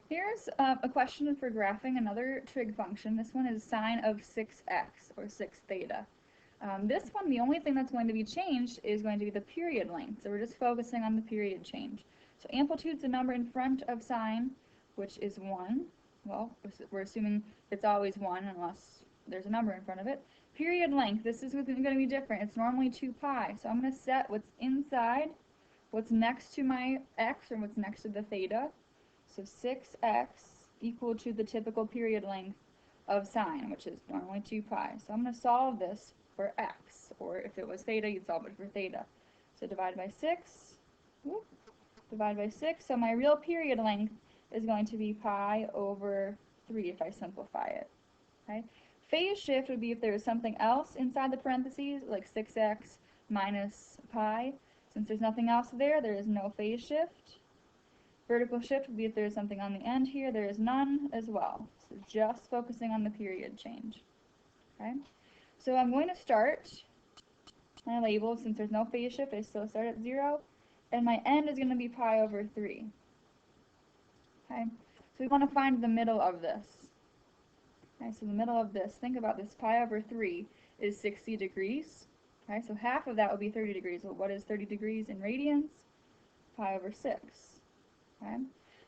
Here's a question for graphing another trig function. This one is sine of 6x, or 6 theta. This one, the only thing that's going to be changed is going to be the period length. So we're just focusing on the period change. So amplitude's a number in front of sine, which is 1. Well, we're assuming it's always 1 unless there's a number in front of it. Period length, this is going to be different. It's normally 2 pi. So I'm going to set what's inside, what's next to my x, or what's next to the theta. So 6x equal to the typical period length of sine, which is normally 2 pi. So I'm going to solve this for x, or if it was theta, you'd solve it for theta. So divide by 6, whoop, divide by 6. So my real period length is going to be pi over 3 if I simplify it. Okay? Phase shift would be if there was something else inside the parentheses, like 6x minus pi. Since there's nothing else there, there is no phase shift. Vertical shift would be if there's something on the end here. There is none as well. So just focusing on the period change. Okay? So I'm going to start my label. Since there's no phase shift, I still start at 0. And my end is going to be pi over 3. Okay? So we want to find the middle of this. Okay, so the middle of this, think about this, pi over 3 is 60 degrees. Okay, so half of that would be 30 degrees. Well, what is 30 degrees in radians? Pi over 6. Okay?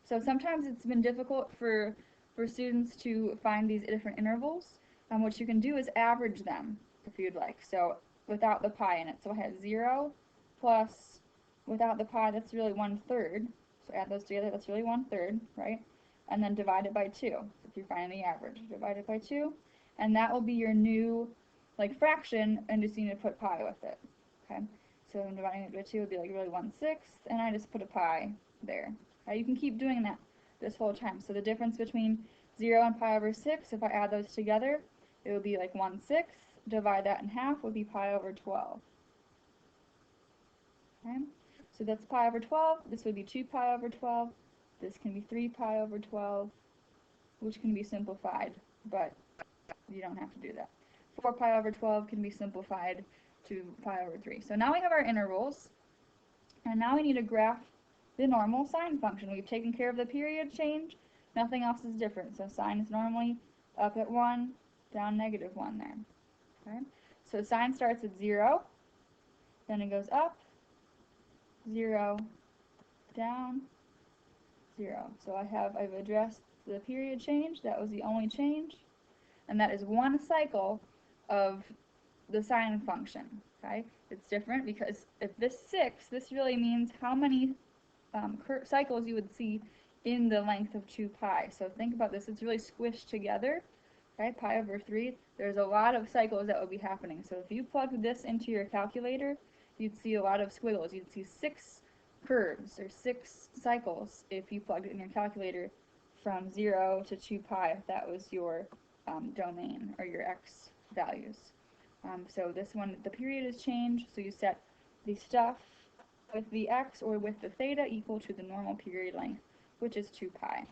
So sometimes it's been difficult for students to find these different intervals. What you can do is average them if you'd like. So without the pi in it. So I had 0 plus, without the pi, that's really 1/3. So add those together, that's really 1/3, right? And then divide it by 2. So if you're finding the average, divide it by 2. And that will be your new fraction, and just need to put pi with it. Okay? So I'm dividing it by 2 would be like really 1/6, and I just put a pi there. You can keep doing that this whole time. So the difference between 0 and pi over 6, if I add those together, it would be like 1/6. Divide that in half would be pi over 12. Okay? So that's pi over 12. This would be 2 pi over 12. This can be 3 pi over 12, which can be simplified, but you don't have to do that. 4 pi over 12 can be simplified to pi over 3. So now we have our intervals, and now we need to graph the normal sine function. We've taken care of the period change. Nothing else is different. So sine is normally up at 1, down -1 there. Okay? So sine starts at 0, then it goes up, 0, down, 0. So I've addressed the period change. That was the only change. And that is one cycle of the sine function. Okay? It's different because if this 6, this really means how many cycles you would see in the length of 2 pi. So think about this, it's really squished together. Okay, pi over 3, there's a lot of cycles that would be happening. So if you plugged this into your calculator, you'd see a lot of squiggles. You'd see 6 curves, or 6 cycles, if you plugged it in your calculator from 0 to 2 pi, if that was your domain, or your x values. So this one, the period is changed, so you set the stuff with the x or with the theta equal to the normal period length, which is 2 pi.